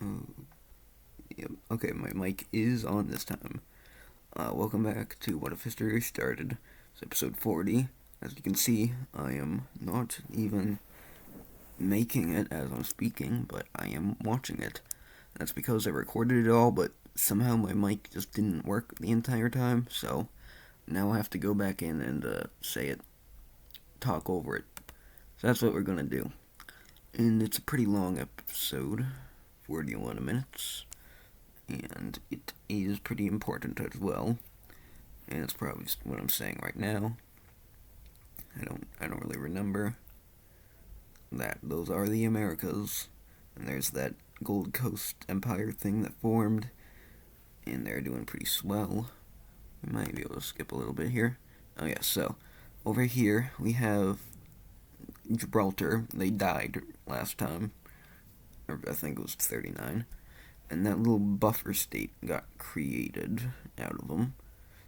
Yep. Okay, my mic is on this time. Welcome back to What If History Started. It's episode 40. As you can see, I am not even making it as I'm speaking, but I am watching it. That's because I recorded it all, but somehow my mic just didn't work the entire time, so now I have to go back in and say it, talk over it. So that's what we're gonna do. And it's a pretty long episode, 41 minutes. And it is pretty important as well. And it's probably just what I'm saying right now. I don't really remember that those are the Americas, and there's that Gold Coast Empire thing that formed, and they're doing pretty swell. We might be able to skip a little bit here. Oh yeah, so over here we have Gibraltar. They died last time, or I think it was 39, and that little buffer state got created out of them.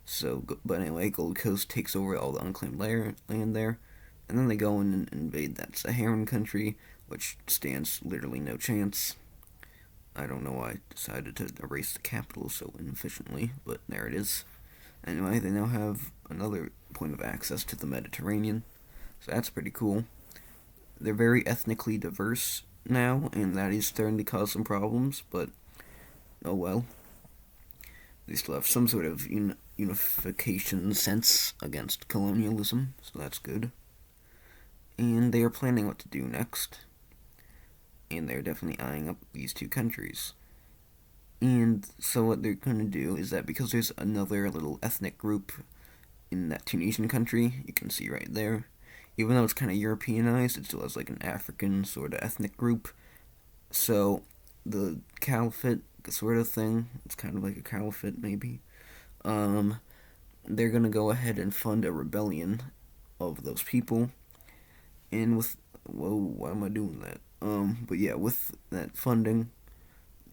So, but anyway, Gold Coast takes over all the unclaimed land there, and then they go in and invade that Saharan country, which stands literally no chance. I don't know why I decided to erase the capital so inefficiently, but there it is. Anyway, they now have another point of access to the Mediterranean, so that's pretty cool. They're very ethnically diverse now, and that is starting to cause some problems, but oh well. They still have some sort of unification sense against colonialism, so that's good. And they are planning what to do next. And they're definitely eyeing up these two countries. And so what they're going to do is that because there's another little ethnic group in that Tunisian country, you can see right there, even though it's kind of Europeanized, it still has like an African sort of ethnic group. So the caliphate sort of thing, it's kind of like a caliphate maybe, they're going to go ahead and fund a rebellion of those people. And with, whoa, why am I doing that? But yeah, with that funding,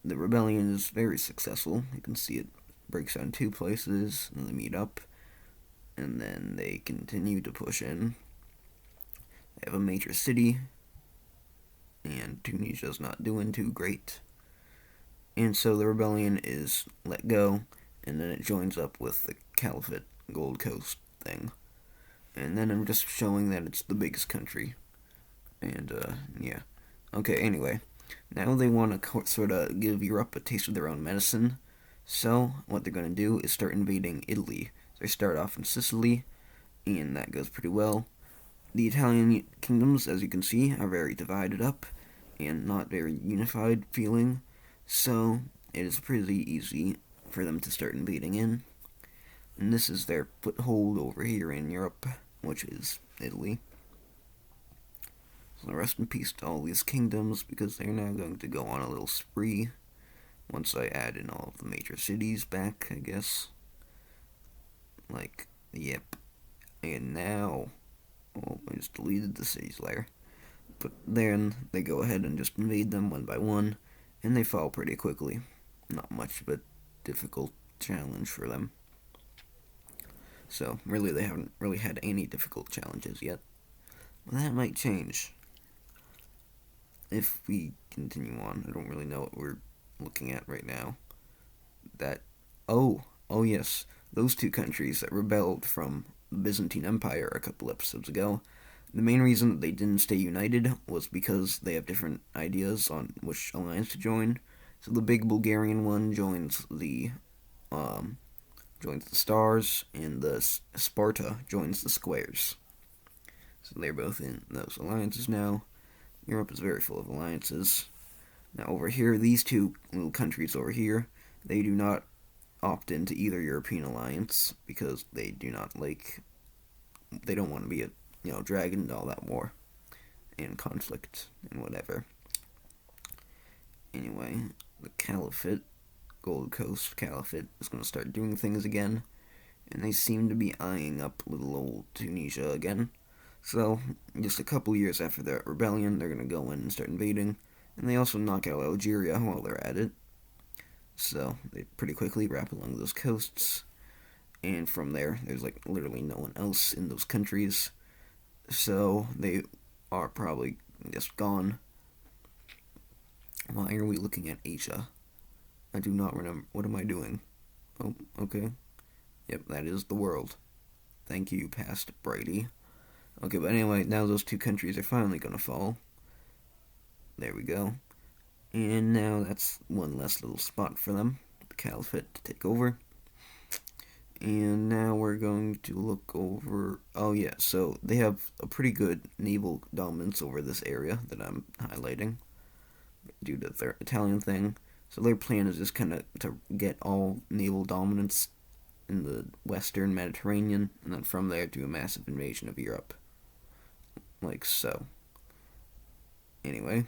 the rebellion is very successful. You can see it breaks down two places, and they meet up, and then they continue to push in. They have a major city, and Tunisia's not doing too great. And so the rebellion is let go, and then it joins up with the Caliphate Gold Coast thing. And then I'm just showing that it's the biggest country. And, yeah. Okay, anyway. Now they want to sort of give Europe a taste of their own medicine. So, what they're going to do is start invading Italy. So they start off in Sicily, and that goes pretty well. The Italian kingdoms, as you can see, are very divided up, and not very unified feeling. So, it is pretty easy for them to start invading in. And this is their foothold over here in Europe, which is Italy. So rest in peace to all these kingdoms, because they're now going to go on a little spree once I add in all of the major cities back, I guess. Like, yep. And now, oh, I just deleted the cities layer. But then they go ahead and just invade them one by one, and they fall pretty quickly. Not much of a difficult challenge for them. So, really, they haven't really had any difficult challenges yet. But that might change if we continue on. I don't really know what we're looking at right now. That, oh yes, those two countries that rebelled from the Byzantine Empire a couple episodes ago, the main reason that they didn't stay united was because they have different ideas on which alliance to join. So the big Bulgarian one joins the stars, and the Sparta joins the squares. So they're both in those alliances now. Europe is very full of alliances. Now over here, these two little countries over here, they do not opt into either European alliance because they do not like, they don't want to be dragged into all that war and conflict and whatever. Anyway, the Caliphate, Gold Coast Caliphate, is going to start doing things again, and they seem to be eyeing up little old Tunisia again. So, just a couple years after the rebellion, they're going to go in and start invading, and they also knock out Algeria while they're at it. So, they pretty quickly wrap along those coasts, and from there, there's like literally no one else in those countries. So, they are probably just gone. Why are we looking at Asia? I do not remember. What am I doing? Oh, okay. Yep, that is the world. Thank you, past Brady. Okay, but anyway, now those two countries are finally gonna fall. There we go. And now that's one less little spot for them, the Caliphate, to take over. And now we're going to look over. Oh, yeah, so they have a pretty good naval dominance over this area that I'm highlighting due to their Italian thing. So their plan is just kind of to get all naval dominance in the Western Mediterranean, and then from there do a massive invasion of Europe. Like so. Anyway,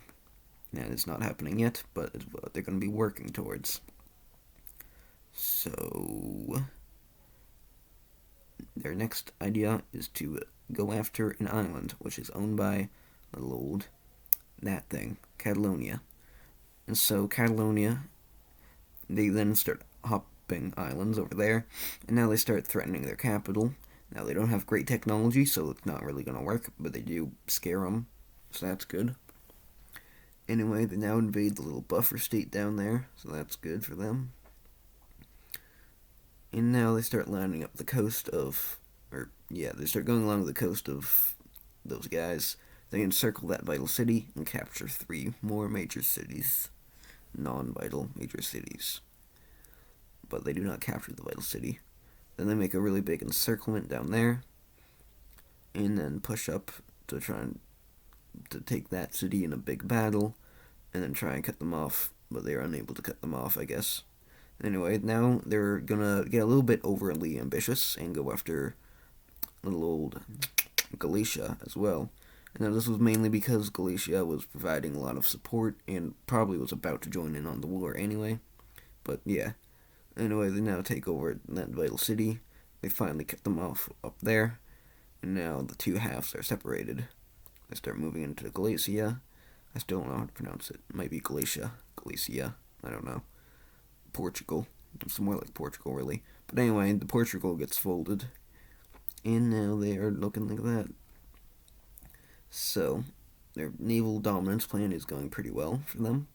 and it's not happening yet, but it's what they're going to be working towards. So, their next idea is to go after an island which is owned by little old that thing, Catalonia. And so Catalonia, they then start hopping islands over there, and now they start threatening their capital. Now they don't have great technology, so it's not really going to work, but they do scare them, so that's good. Anyway, they now invade the little buffer state down there, so that's good for them. And now they start lining up the coast of, they start going along the coast of those guys. They encircle that vital city and capture 3 more major cities, non-vital major cities. But they do not capture the vital city. Then they make a really big encirclement down there, and then push up to try and to take that city in a big battle, and then try and cut them off, but they are unable to cut them off, I guess. Anyway, now they're gonna get a little bit overly ambitious and go after little old Galicia as well. And now this was mainly because Galicia was providing a lot of support and probably was about to join in on the war anyway. But yeah. Anyway, they now take over that vital city. They finally cut them off up there. And now the two halves are separated. They start moving into Galicia. I still don't know how to pronounce it. It might be Galicia. Galicia. I don't know. Portugal. Somewhere like Portugal, really. But anyway, the Portugal gets folded. And now they are looking like that. So, their naval dominance plan is going pretty well for them.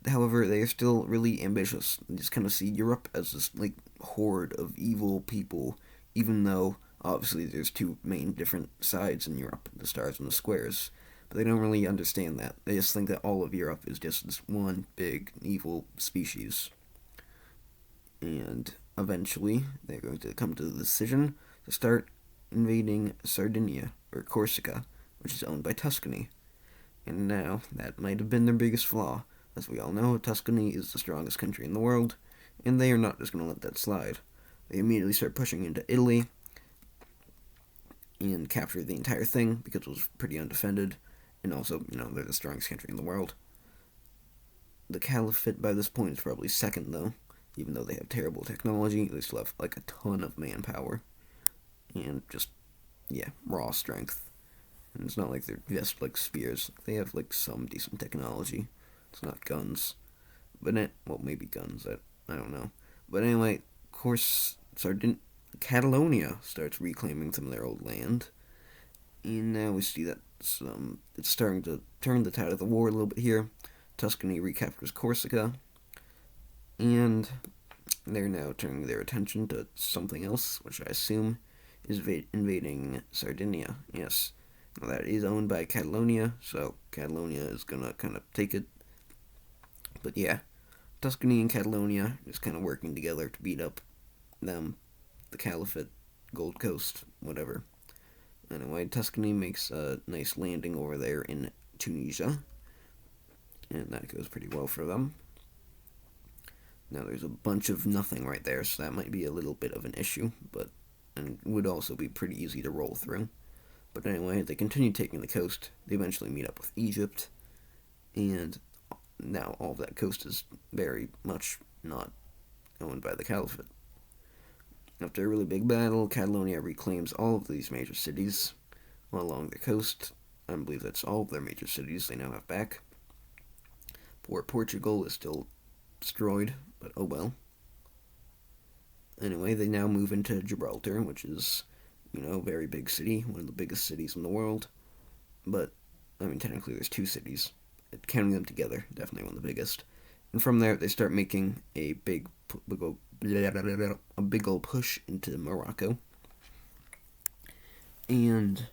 However, they are still really ambitious. They just kind of see Europe as this, like, horde of evil people, even though, obviously, there's 2 main different sides in Europe, the stars and the squares. But they don't really understand that. They just think that all of Europe is just this one big evil species. And eventually, they're going to come to the decision to start invading Sardinia, or Corsica, which is owned by Tuscany. And now, that might have been their biggest flaw. As we all know, Tuscany is the strongest country in the world, and they are not just going to let that slide. They immediately start pushing into Italy and capture the entire thing because it was pretty undefended, and also, they're the strongest country in the world. The Caliphate by this point is probably second, though. Even though they have terrible technology, they still have, like, a ton of manpower. And just, raw strength. And it's not like they're just, like, spears. They have, like, some decent technology. It's not guns. But, maybe guns. I don't know. But anyway, of course, Catalonia starts reclaiming some of their old land. And now we see that it's starting to turn the tide of the war a little bit here. Tuscany recaptures Corsica. And they're now turning their attention to something else, which I assume is invading Sardinia. Yes. Now that is owned by Catalonia, so Catalonia is gonna kind of take it. But yeah, Tuscany and Catalonia is kind of working together to beat up them, the Caliphate, Gold Coast, whatever. Anyway, Tuscany makes a nice landing over there in Tunisia, and that goes pretty well for them. Now there's a bunch of nothing right there, so that might be a little bit of an issue, and would also be pretty easy to roll through. But anyway, they continue taking the coast. They eventually meet up with Egypt, and now all of that coast is very much not owned by the Caliphate. After a really big battle, Catalonia reclaims all of these major cities along the coast. I believe that's all of their major cities they now have back. Poor Portugal is still destroyed, but oh well. Anyway, they now move into Gibraltar, which is, a very big city, one of the biggest cities in the world. But, technically there's 2 cities. counting them together, definitely one of the biggest. And from there, they start making a big old push into Morocco. And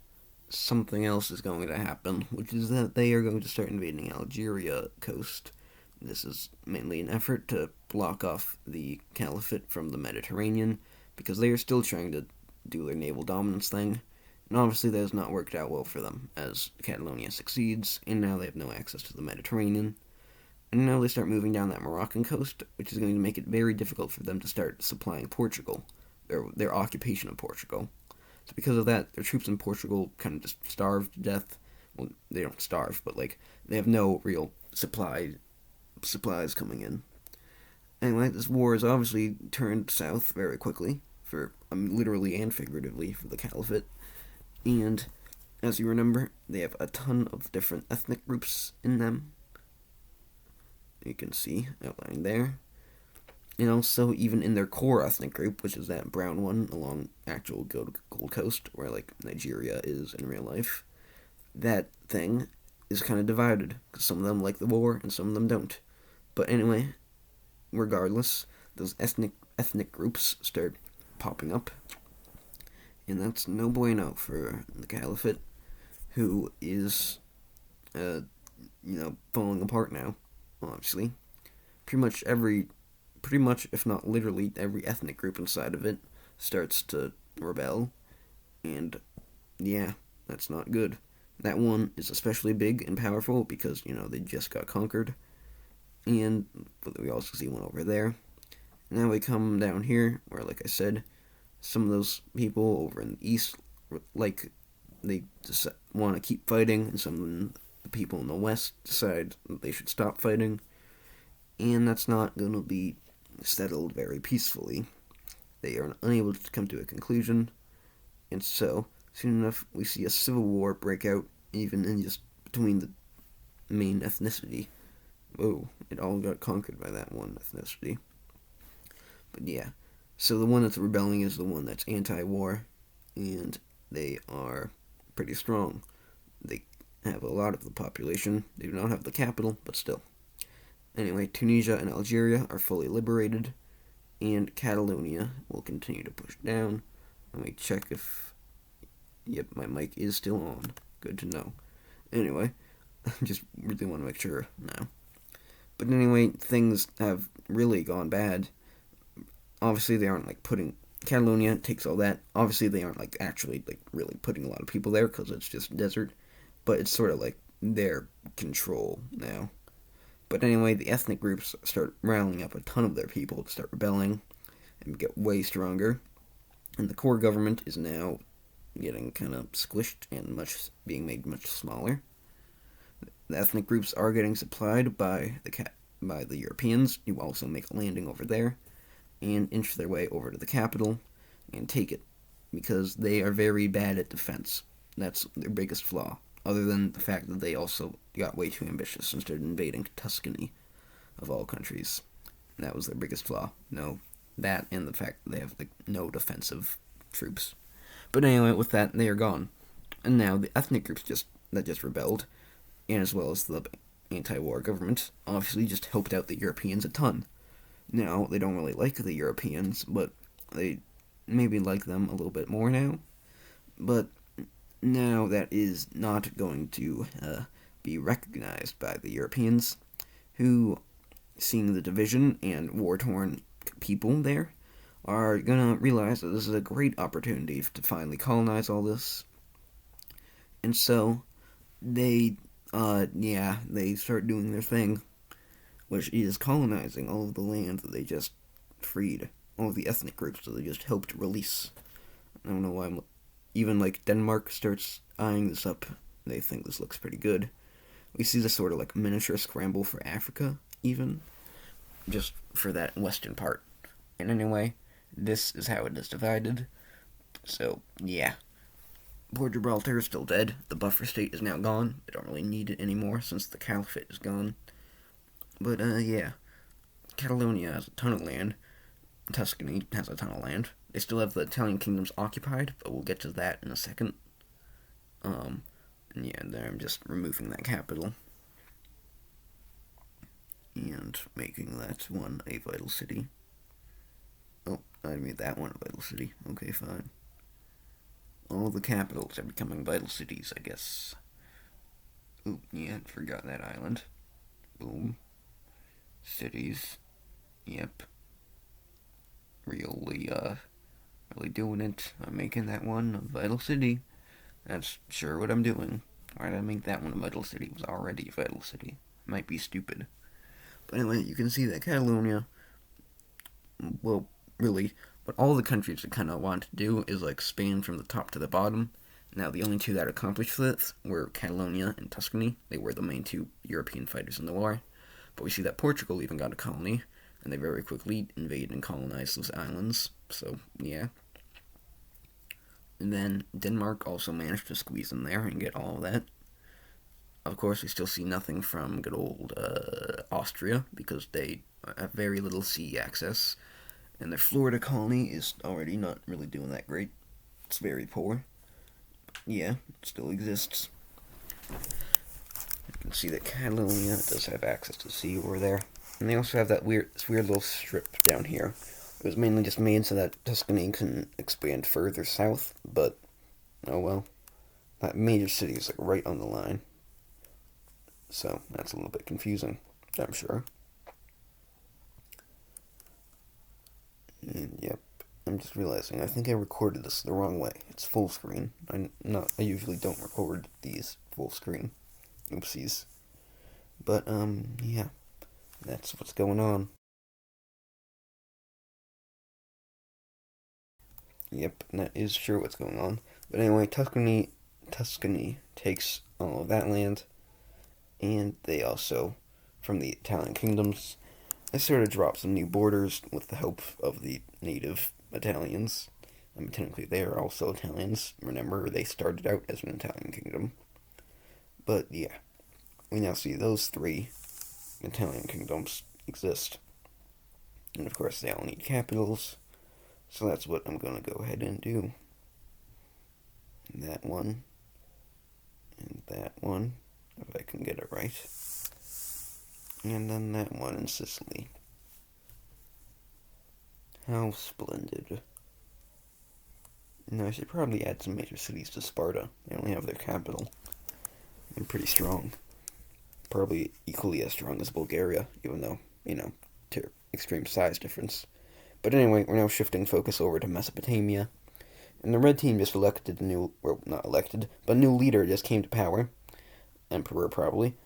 something else is going to happen, which is that they are going to start invading Algeria coast. This is mainly an effort to block off the Caliphate from the Mediterranean, because they are still trying to do their naval dominance thing. And obviously that has not worked out well for them, as Catalonia succeeds, and now they have no access to the Mediterranean. And now they start moving down that Moroccan coast, which is going to make it very difficult for them to start supplying Portugal, their occupation of Portugal. So because of that, their troops in Portugal kind of just starve to death. Well, they don't starve, but they have no real supplies coming in. Anyway, this war has obviously turned south very quickly, literally and figuratively, for the Caliphate. And as you remember, they have a ton of different ethnic groups in them. You can see outlined there. And also, even in their core ethnic group, which is that brown one along actual Gold Coast, where Nigeria is in real life, that thing is kind of divided, because some of them like the war and some of them don't. But anyway, regardless, those ethnic groups start popping up, and that's no bueno for the Caliphate, who is, falling apart now. Obviously, pretty much, if not literally, every ethnic group inside of it starts to rebel, and yeah, that's not good. That one is especially big and powerful because, they just got conquered, and we also see one over there. Now we come down here, where, like I said, some of those people over in the east, they just want to keep fighting, and some of the people in the west decide that they should stop fighting, and that's not going to be settled very peacefully. They are unable to come to a conclusion, and so soon enough we see a civil war break out, even in just between the main ethnicity. Oh, it all got conquered by that one ethnicity. But yeah, so the one that's rebelling is the one that's anti-war, and they are pretty strong. They have a lot of the population. They do not have the capital, but still. Anyway, Tunisia and Algeria are fully liberated, and Catalonia will continue to push down. Let me check if... Yep, my mic is still on. Good to know. Anyway, I just really want to make sure now. But anyway, things have really gone bad. Obviously, they aren't putting... Catalonia takes all that. Obviously, they aren't actually really putting a lot of people there because it's just desert. But it's sort of their control now. But anyway, the ethnic groups start rallying up a ton of their people to start rebelling and get way stronger. And the core government is now getting kind of squished and being made much smaller. The ethnic groups are getting supplied by the Europeans, who also make a landing over there and inch their way over to the capital and take it, because they are very bad at defense. That's their biggest flaw, other than the fact that they also got way too ambitious and started invading Tuscany, of all countries. That was their biggest flaw. No, that and the fact that they have no defensive troops. But anyway, with that, they are gone. And now the ethnic groups that just rebelled, and as well as the anti-war government, obviously just helped out the Europeans a ton. Now, they don't really like the Europeans, but they maybe like them a little bit more now. But now that is not going to be recognized by the Europeans, who, seeing the division and war-torn people there, are gonna realize that this is a great opportunity to finally colonize all this. And so, they start doing their thing, which is colonizing all of the land that they just freed, all of the ethnic groups that they just helped release. I don't know why even Denmark starts eyeing this up. They think this looks pretty good. We see this sort of miniature scramble for Africa, even, just for that western part. And anyway, this is how it is divided. So, yeah. Port Gibraltar is still dead. The buffer state is now gone. They don't really need it anymore since the Caliphate is gone. But, yeah. Catalonia has a ton of land. Tuscany has a ton of land. They still have the Italian kingdoms occupied, but we'll get to that in a second. Yeah, there I'm just removing that capital. making that one a vital city. Oh, I made that one a vital city. Okay, fine. All the capitals are becoming vital cities, I guess. Oop, yeah, forgot that island. Boom. Cities. Yep. Really, really doing it. I'm making that one a vital city. That's sure what I'm doing. Why did I make that one a vital city? It was already a vital city. Might be stupid. But anyway, you can see that Catalonia, well, really, what all the countries that kind of want to do is like span from the top to the bottom. Now, the only two that accomplished this were Catalonia and Tuscany. They were the main two European fighters in the war. But we see that Portugal even got a colony, and they very quickly invaded and colonized those islands. So, yeah. And then Denmark also managed to squeeze in there and get all of that. Of course, we still see nothing from good old Austria, because they have very little sea access. And their Florida colony is already not really doing that great. It's very poor. Yeah, it still exists. You can see that Catalonia does have access to the sea over there. And they also have this weird little strip down here. It was mainly just made so that Tuscany can expand further south, but oh well. That major city is like right on the line. So that's a little bit confusing, I'm sure. And yep, I'm just realizing I think I recorded this the wrong way. It's full screen. I usually don't record these full screen. Oopsies. But yeah, that's what's going on. Yep, that is sure what's going on. But anyway, Tuscany takes all of that land, and they also, from the Italian kingdoms, they sort of drop some new borders with the help of the native Italians. I mean, technically, they are also Italians. Remember, they started out as an Italian kingdom. But yeah, we now see those three Italian kingdoms exist. And of course, they all need capitals. So that's what I'm going to go ahead and do. And that one. And that one, if I can get it right. And then that one in Sicily. How splendid. Now I should probably add some major cities to Sparta. They only have their capital. They're pretty strong. Probably equally as strong as Bulgaria, even though, to extreme size difference. But anyway, we're now shifting focus over to Mesopotamia. And the red team just elected not elected, but a new leader just came to power. Emperor, probably.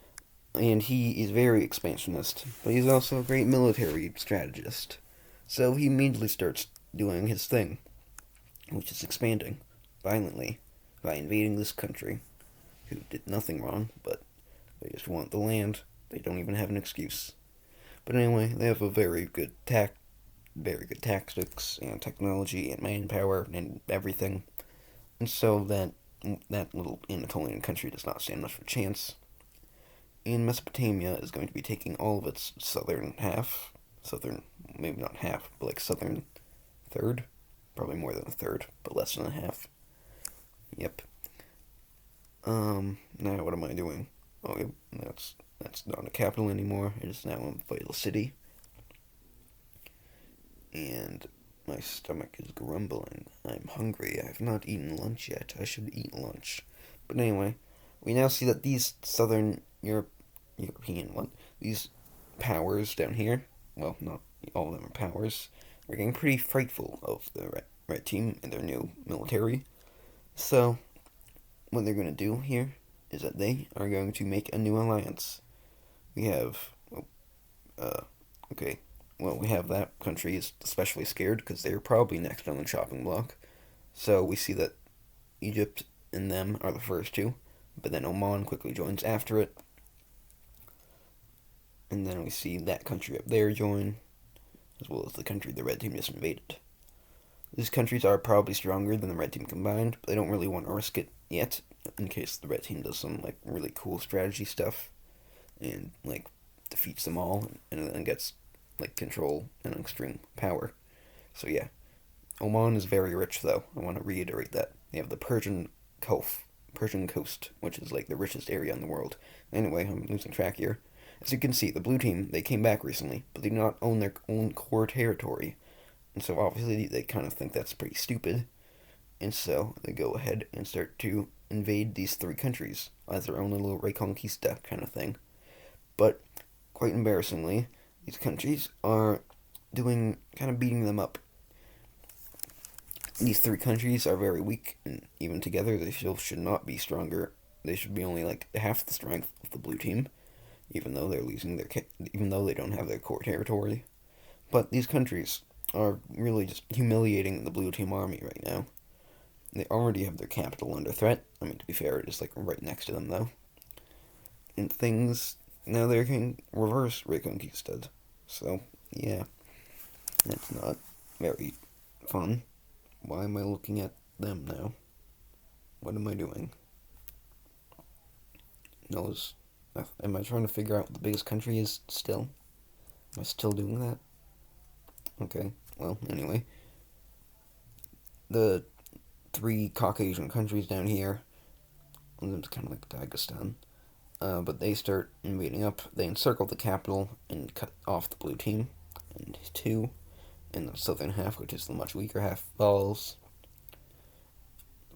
And he is very expansionist, but he's also a great military strategist. So he immediately starts doing his thing, which is expanding violently by invading this country, who did nothing wrong, but they just want the land. They don't even have an excuse. But anyway, they have a very good tactics and technology and manpower and everything. And so that little Anatolian country does not stand much of a chance. And Mesopotamia is going to be taking all of its southern, maybe not half, but like southern third. Probably more than a third, but less than a half. Yep. Now what am I doing? Oh, yep, that's not a capital anymore. It is now a vital city. And my stomach is grumbling. I'm hungry. I have not eaten lunch yet. I should eat lunch. But anyway, we now see that these southern these powers down here, well, not all of them are powers, are getting pretty frightful of the red team and their new military. So, what they're going to do here is that they are going to make a new alliance. We have, we have that country is especially scared because they're probably next on the chopping block. So we see that Egypt and them are the first two, but then Oman quickly joins after it. And then we see that country up there join, as well as the country the red team just invaded. These countries are probably stronger than the red team combined, but they don't really want to risk it yet, in case the red team does some really cool strategy stuff, and defeats them all, and then gets control and extreme power. So yeah, Oman is very rich though. I want to reiterate that they have the Persian coast, which is the richest area in the world. Anyway, I'm losing track here. As you can see, the blue team, they came back recently, but they do not own their own core territory. And so obviously they kind of think that's pretty stupid. And so they go ahead and start to invade these three countries as their own little Reconquista kind of thing. But quite embarrassingly, these countries are kind of beating them up. These three countries are very weak, and even together they still should not be stronger. They should be only like half the strength of the blue team, even though even though they don't have their core territory. But these countries are really just humiliating the blue team army right now. They already have their capital under threat. I mean, to be fair, it is like right next to them though. And things now they're getting reverse reconquisted. So yeah, that's not very fun. Why am I looking at them now? What am I doing? Am I trying to figure out what the biggest country is still? Am I still doing that? Okay, well, anyway. The three Caucasian countries down here, one of them's kind of like Dagestan, but they start invading up. They encircle the capital and cut off the blue team, and two, and the southern half, which is the much weaker half, falls.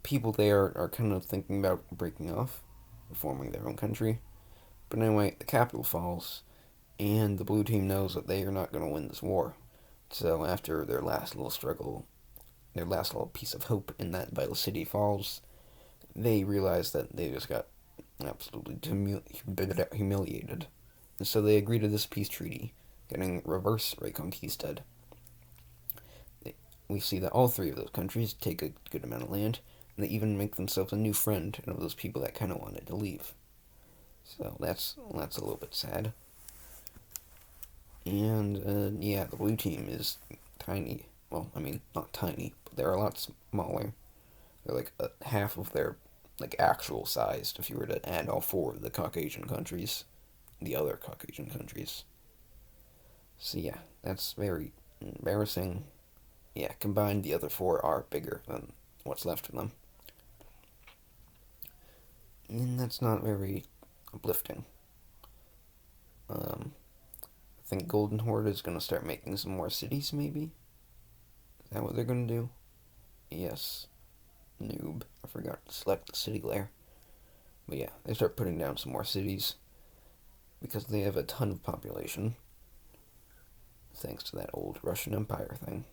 People there are kind of thinking about breaking off, forming their own country. But anyway, the capital falls, and the blue team knows that they are not going to win this war. So after their last little struggle, their last little piece of hope in that vital city falls, they realize that they just got absolutely humiliated. And so they agree to this peace treaty, getting reverse reconquisted. We see that all three of those countries take a good amount of land, and they even make themselves a new friend of those people that kind of wanted to leave. So that's a little bit sad. And yeah, the blue team is tiny. Well, I mean, not tiny, but they're a lot smaller. They're like half of their like actual size if you were to add all four of the Caucasian countries, the other Caucasian countries. So yeah, that's very embarrassing. Yeah, combined the other four are bigger than what's left of them. And that's not very uplifting. I think Golden Horde is going to start making some more cities, maybe? Is that what they're going to do? Yes. Noob. I forgot to select the city layer. But yeah, they start putting down some more cities because they have a ton of population. Thanks to that old Russian Empire thing.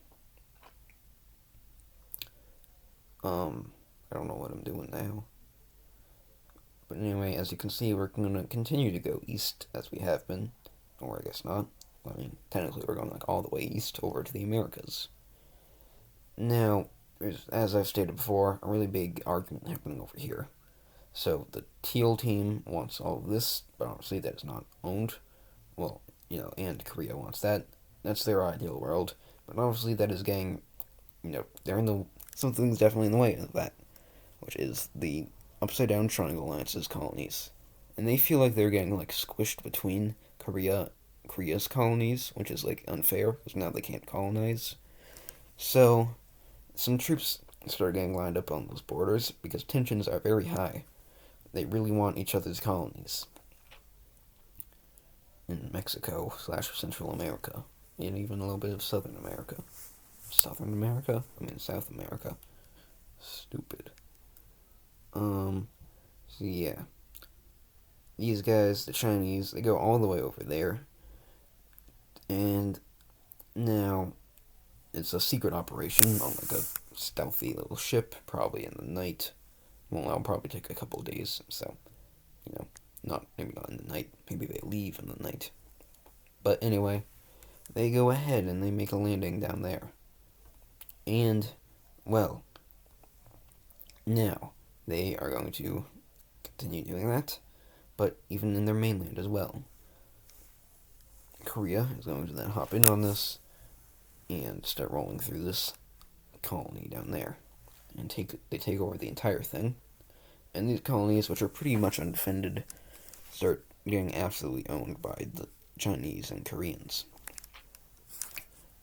I don't know what I'm doing now. But anyway, as you can see, we're going to continue to go east as we have been. Or I guess not. I mean, technically we're going like all the way east over to the Americas. Now, there's, as I've stated before, a really big argument happening over here. So the teal team wants all of this, but obviously that is not owned. Well, and Korea wants that. That's their ideal world. But obviously that is getting, they're in the, something's definitely in the way of that. Which is the Upside Down Triangle Alliance's colonies. And they feel like they're getting like squished between Korea's colonies, which is like unfair, because now they can't colonize. So, some troops start getting lined up on those borders, because tensions are very high. They really want each other's colonies. In Mexico / Central America, and even a little bit of Southern America. Southern America? I mean South America. Stupid. So yeah. These guys, the Chinese, they go all the way over there. And now it's a secret operation on like a stealthy little ship, probably in the night. Well, that'll probably take a couple of days, so, maybe not in the night. Maybe they leave in the night. But anyway, they go ahead and they make a landing down there. And, well, now they are going to continue doing that, but even in their mainland as well. Korea is going to then hop in on this and start rolling through this colony down there, and they take over the entire thing. And these colonies, which are pretty much undefended, start getting absolutely owned by the Chinese and Koreans.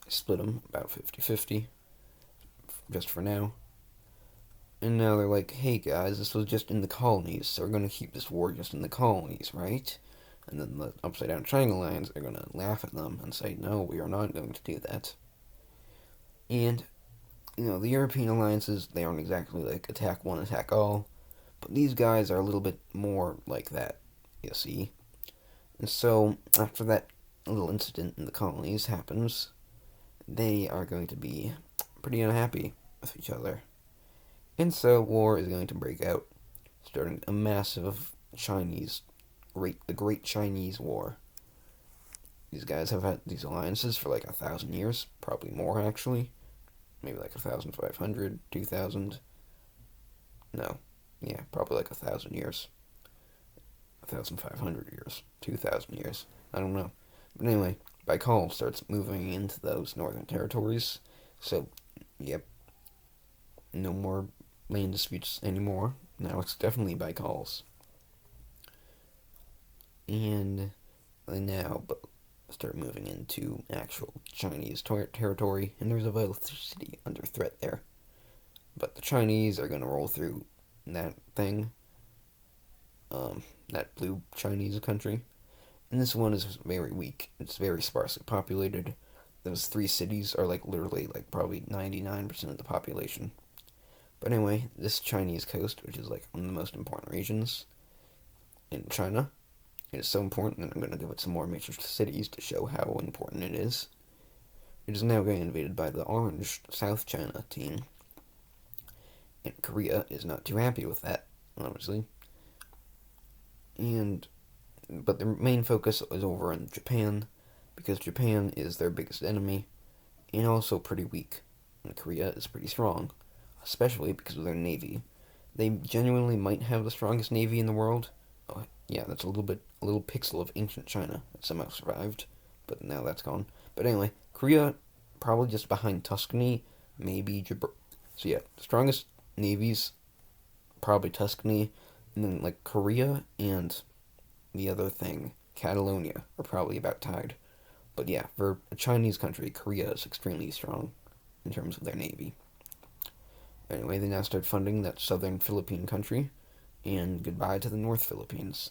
They split them about 50-50, just for now. And now they're like, hey guys, this was just in the colonies, so we're going to keep this war just in the colonies, right? And then the Upside Down Triangle Alliance are going to laugh at them and say, no, we are not going to do that. And, the European alliances, they aren't exactly like attack one, attack all. But these guys are a little bit more like that, you see. And so, after that little incident in the colonies happens, they are going to be pretty unhappy with each other. And so, war is going to break out, starting a massive the Great Chinese War. These guys have had these alliances for like 1,000 years, probably more actually. Maybe like 1,500, 2,000. No, yeah, probably like 1,000 years. 1,500 years, 2,000 years. I don't know. But anyway, Baikal starts moving into those northern territories. So, yep, no more land disputes anymore. Now it's definitely Baikal's. And they now start moving into actual Chinese territory, and there's a vital city under threat there. But the Chinese are going to roll through that thing, that blue Chinese country. And this one is very weak. It's very sparsely populated. Those 3 cities are like literally like probably 99% of the population. But anyway, this Chinese coast, which is like one of the most important regions in China, it is so important that I'm going to give it some more major cities to show how important it is. It is now getting invaded by the orange South China team. And Korea is not too happy with that, obviously. But their main focus is over in Japan, because Japan is their biggest enemy, and also pretty weak. And Korea is pretty strong, especially because of their navy. They genuinely might have the strongest navy in the world. Oh, yeah, that's a little pixel of ancient China that somehow survived, but now that's gone. But anyway, Korea, probably just behind Tuscany, maybe So yeah, strongest navies, probably Tuscany, and then like Korea and the other thing, Catalonia, are probably about tied. But yeah, for a Chinese country, Korea is extremely strong in terms of their navy. Anyway, they now start funding that southern Philippine country, and goodbye to the North Philippines.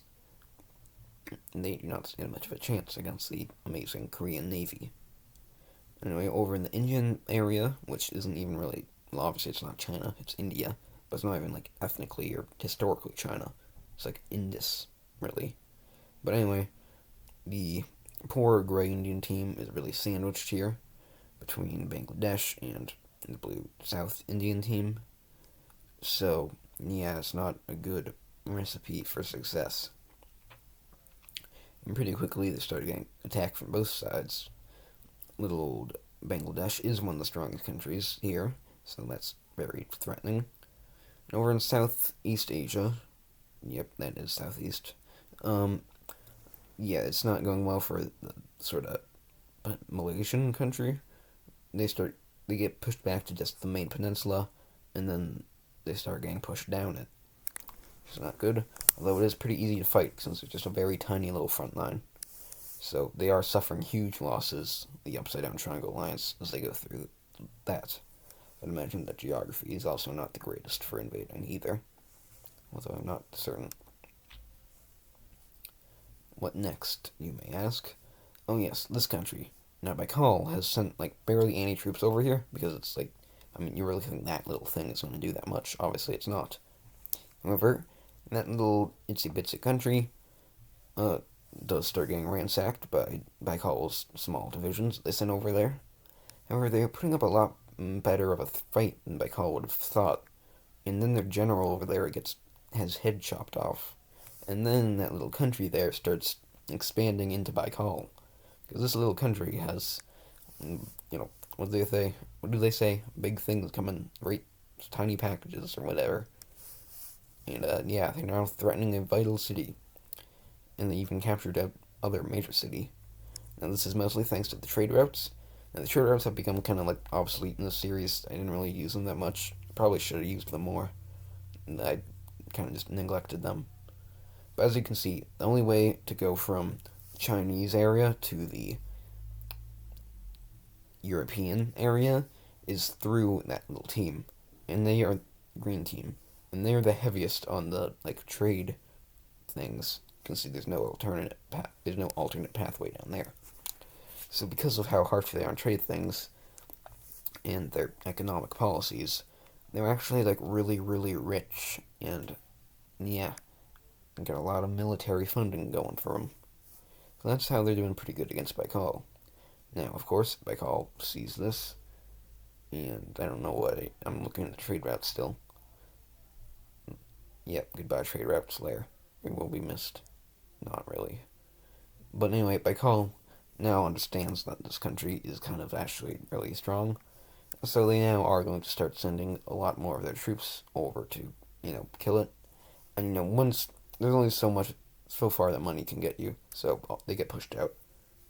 They do not stand much of a chance against the amazing Korean Navy. Anyway, over in the Indian area, which isn't even really, well, obviously it's not China, it's India, but it's not even like ethnically or historically China. It's like Indus, really. But anyway, the poor gray Indian team is really sandwiched here between Bangladesh and the blue South Indian team. So, yeah, it's not a good recipe for success. And pretty quickly they started getting attacked from both sides. Little old Bangladesh is one of the strongest countries here, so that's very threatening. And over in Southeast Asia, yep, that is Southeast, yeah, it's not going well for the sort of Malaysian country. They get pushed back to just the main peninsula, and then they start getting pushed down it. It's not good, although it is pretty easy to fight since it's just a very tiny little front line. So they are suffering huge losses, the Upside Down Triangle Alliance, as they go through that. I'd imagine that geography is also not the greatest for invading either, although I'm not certain. What next, you may ask? Oh yes, this country. Now Baikal has sent like barely any troops over here, because it's like, I mean, you really think that little thing is going to do that much? Obviously it's not. However, that little itsy bitsy country does start getting ransacked by Baikal's small divisions they sent over there. However, they are putting up a lot better of a fight than Baikal would have thought. And then their general over there has his head chopped off. And then that little country there starts expanding into Baikal. Because this little country has, what do they say? What do they say? Big things coming, right? Tiny packages or whatever. And yeah, they're now threatening a vital city. And they even captured a other major city. Now this is mostly thanks to the trade routes. Now the trade routes have become kind of like obsolete in this series. I didn't really use them that much. Probably should have used them more. And I kind of just neglected them. But as you can see, the only way to go from the Chinese area to the European area is through that little team. And they are green team. And they are the heaviest on the like trade things. can see there's no alternate pathway down there. So because of how harsh they are on trade things and their economic policies, they're actually like really, really rich, and yeah, got a lot of military funding going for them. So that's how they're doing pretty good against Baikal. Now, of course, Baikal sees this, and I don't know I'm looking at the trade route still. Yep, goodbye trade route Slayer. It will be missed. Not really. But anyway, Baikal now understands that this country is kind of actually really strong. So they now are going to start sending a lot more of their troops over to, kill it. And, once, there's only so far that money can get you, so they get pushed out.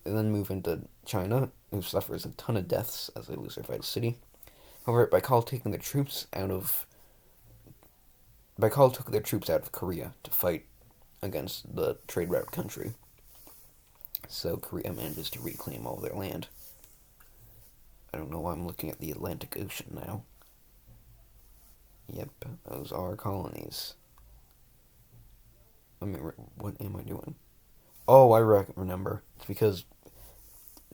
They then move into China, who suffers a ton of deaths as they lose their vital city. However, Baikal took their troops out of Korea to fight against the trade route country. So Korea manages to reclaim all their land. I don't know why I'm looking at the Atlantic Ocean now. Yep, those are colonies. What am I doing? Oh, I remember. It's because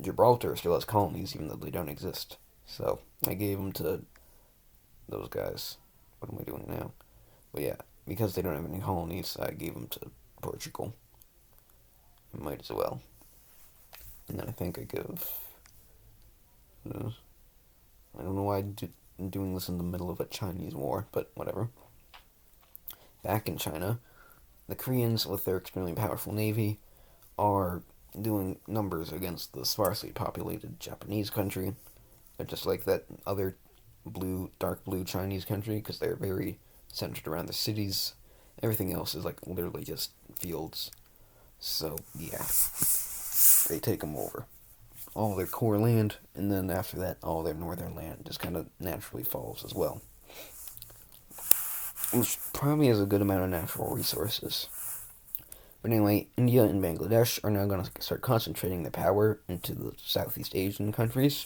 Gibraltar still has colonies even though they don't exist. So, I gave them to those guys. What am I doing now? But yeah, because they don't have any colonies, I gave them to Portugal. I might as well. And then I think I give... I don't know why I'm doing this in the middle of a Chinese war, but whatever. Back in China, the Koreans, with their extremely powerful navy, are doing numbers against the sparsely populated Japanese country. They're just like that other dark blue Chinese country, because they're very centered around the cities. Everything else is like literally just fields. So, yeah. They take them over. All their core land, and then after that, all their northern land just kind of naturally falls as well. Which probably has a good amount of natural resources. But anyway, India and Bangladesh are now going to start concentrating their power into the Southeast Asian countries,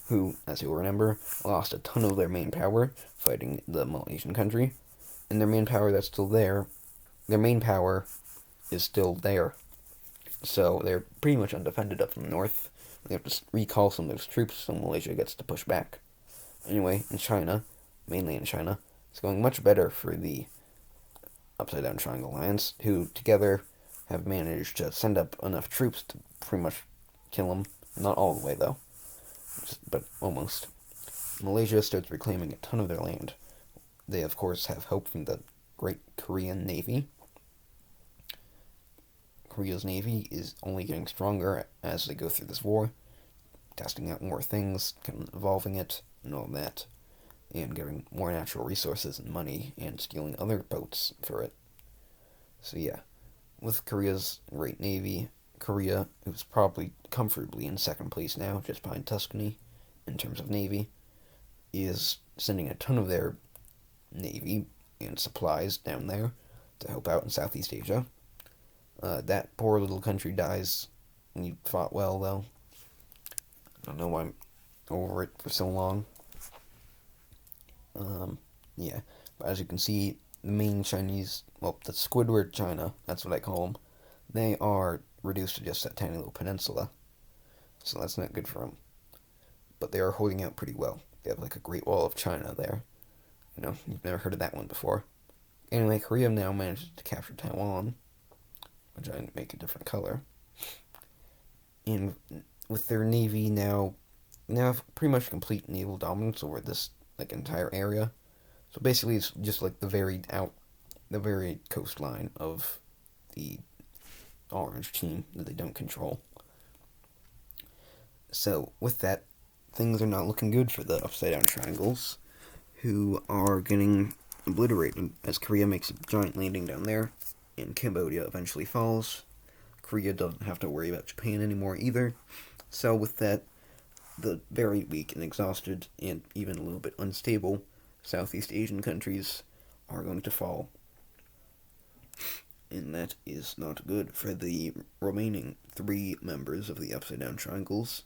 who, as you'll remember, lost a ton of their main power fighting the Malaysian country. And their main power is still there. So they're pretty much undefended up in the north. They have to recall some of those troops so Malaysia gets to push back. Anyway, mainly in China, it's going much better for the Upside Down Triangle Alliance, who together have managed to send up enough troops to pretty much kill them. Not all the way, though, but almost. Malaysia starts reclaiming a ton of their land. They, of course, have hope from the great Korean Navy. Korea's navy is only getting stronger as they go through this war, testing out more things, kind of evolving it, and all that, and getting more natural resources and money, and stealing other boats for it. So yeah, with Korea's great navy, Korea, who's probably comfortably in second place now, just behind Tuscany, in terms of navy, is sending a ton of their navy and supplies down there to help out in Southeast Asia. That poor little country dies, and you fought well, though. I don't know why I'm over it for so long. Yeah, but as you can see, the main Chinese, the Squidward China, that's what I call them, they are reduced to just that tiny little peninsula, so that's not good for them. But they are holding out pretty well. They have like a Great Wall of China there. You've never heard of that one before. Anyway, Korea now managed to capture Taiwan, which I make a different color. And with their navy now have pretty much complete naval dominance over this entire area. So basically, it's just like the very coastline of the orange team that they don't control. So with that, things are not looking good for the Upside Down Triangles, who are getting obliterated as Korea makes a giant landing down there, and Cambodia eventually falls. Korea doesn't have to worry about Japan anymore either. So with that, the very weak and exhausted, and even a little bit unstable Southeast Asian countries are going to fall. And that is not good for the remaining 3 members of the Upside Down Triangles.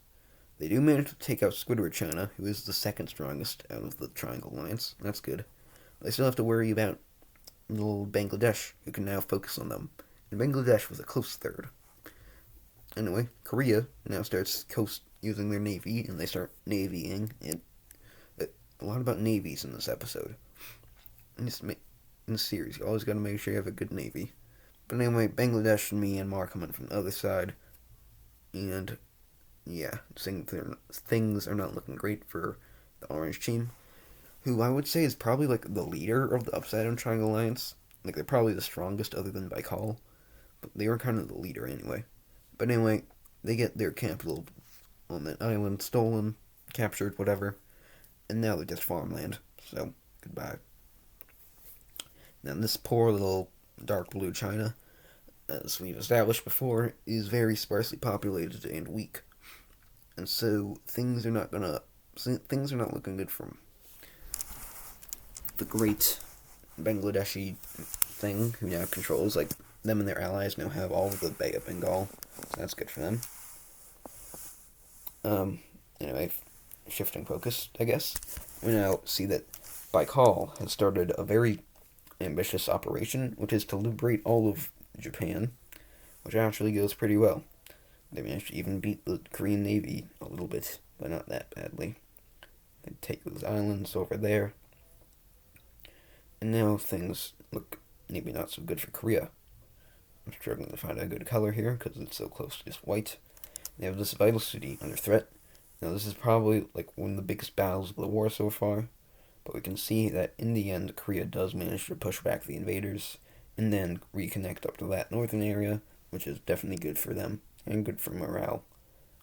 They do manage to take out Squidward China, who is the second strongest out of the Triangle Alliance. That's good. They still have to worry about little Bangladesh, who can now focus on them, and Bangladesh was a close third. Anyway, Korea now starts using their navy, and they start navying, and a lot about navies in this episode. In this series, you always got to make sure you have a good navy. But anyway, Bangladesh and Myanmar coming from the other side, and yeah, things are not looking great for the Orange team, who I would say is probably like the leader of the Upside Down Triangle Alliance. Like, they're probably the strongest other than Baikal, but they were kind of the leader anyway. But anyway, they get their capital on that island stolen, captured, whatever, and now they're just farmland. So, goodbye. Now, this poor little dark blue China, as we've established before, is very sparsely populated and weak. And so, things are not looking good from the great Bangladeshi thing, who now controls, like, them and their allies now have all of the Bay of Bengal, so that's good for them. Anyway, shifting focus, I guess, we now see that Baikal has started a very ambitious operation, which is to liberate all of Japan, which actually goes pretty well. They managed to even beat the Korean Navy a little bit, but not that badly. They take those islands over there, and now things look maybe not so good for Korea. I'm struggling to find a good color here because it's so close to just white. They have this vital city under threat. Now, this is probably like one of the biggest battles of the war so far, but we can see that in the end, Korea does manage to push back the invaders and then reconnect up to that northern area, which is definitely good for them and good for morale,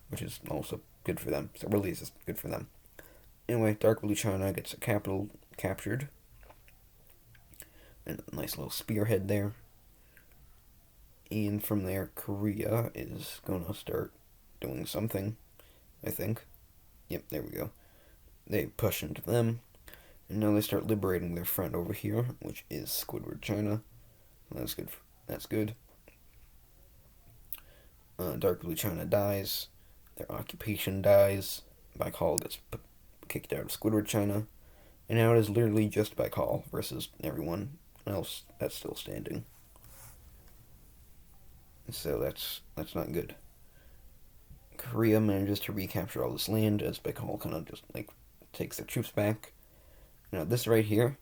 which is also good for them. So really, it's just good for them. Anyway, Dark Blue China gets a capital captured, and a nice little spearhead there. And from there, Korea is going to start doing something, I think. Yep, there we go. They push into them, and now they start liberating their friend over here, which is Squidward China. That's good. That's good. Dark Blue China dies. Their occupation dies. Baikal gets kicked out of Squidward China. And now it is literally just Baikal versus everyone else that's still standing. So that's not good. Korea manages to recapture all this land as Baikal kind of just like takes their troops back. Now this right here,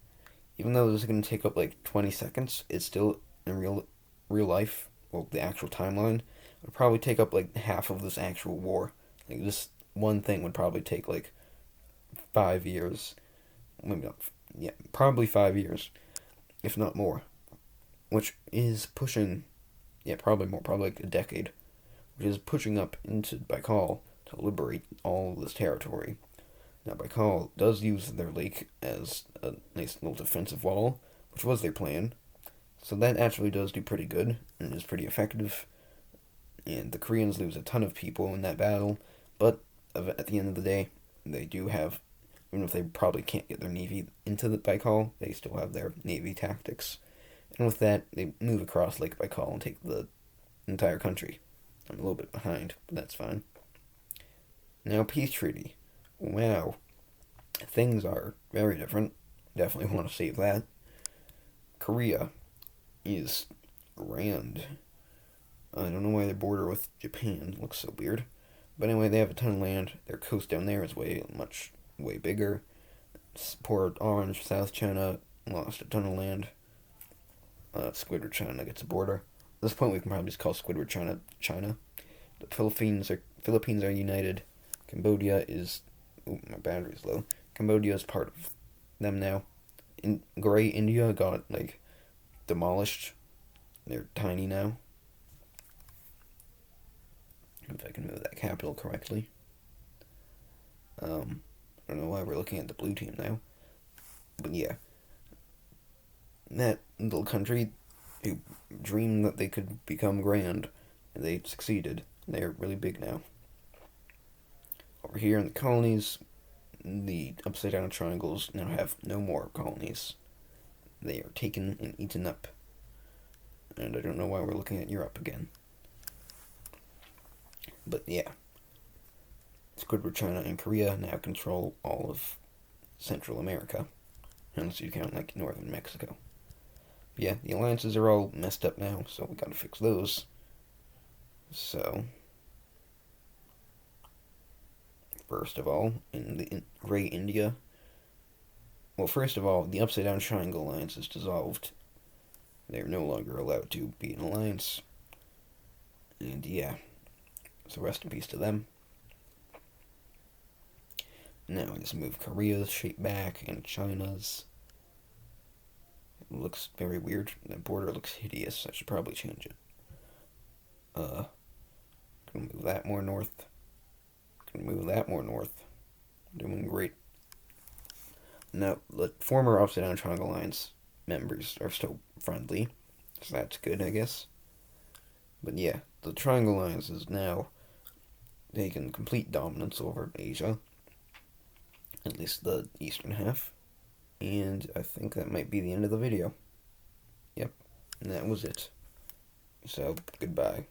even though this is going to take up like 20 seconds, it's still in real life, well, the actual timeline, it would probably take up like half of this actual war. Like, this one thing would probably take like 5 years. Maybe not, yeah, probably 5 years, if not more. Which is pushing, yeah, probably more, probably like a decade. Which is pushing up into Baikal to liberate all of this territory. Now, Baikal does use their lake as a nice little defensive wall, which was their plan. So that actually does do pretty good, and is pretty effective. And the Koreans lose a ton of people in that battle, but at the end of the day, they do have, even if they probably can't get their navy into the Baikal, they still have their navy tactics. And with that, they move across Lake Baikal and take the entire country. I'm a little bit behind, but that's fine. Now, peace treaty. Wow. Things are very different. Definitely want to save that. Korea is grand. I don't know why their border with Japan looks so weird. But anyway, they have a ton of land. Their coast down there is way bigger. Poor Orange, South China, lost a ton of land. Squidward China gets a border. At this point, we can probably just call Squidward China, China. The Philippines are united. Cambodia is... Ooh, my battery's low. Cambodia is part of them now. Grey India got, like, demolished. They're tiny now. If I can move that capital correctly. I don't know why we're looking at the blue team now. But yeah. That little country who dreamed that they could become grand, and they succeeded. They're really big now. Over here in the colonies, the upside down triangles now have no more colonies. They are taken and eaten up. And I don't know why we're looking at Europe again. But yeah. Squidward China and Korea now control all of Central America. Unless you count like northern Mexico. Yeah, the alliances are all messed up now, so we gotta fix those. So, first of all, in Great India, well, first of all, the Upside Down Triangle Alliance is dissolved. They're no longer allowed to be an alliance. And yeah, so rest in peace to them. Now we just move Korea's shape back and China's. It looks very weird. That border looks hideous. I should probably change it. Gonna move that more north. Gonna move that more north. Doing great. Now, the former Upside Down Triangle Alliance members are still friendly, so that's good, I guess. But yeah, the Triangle Alliance is now taken complete dominance over Asia, at least the eastern half. And I think that might be the end of the video. Yep, and that was it. So, goodbye.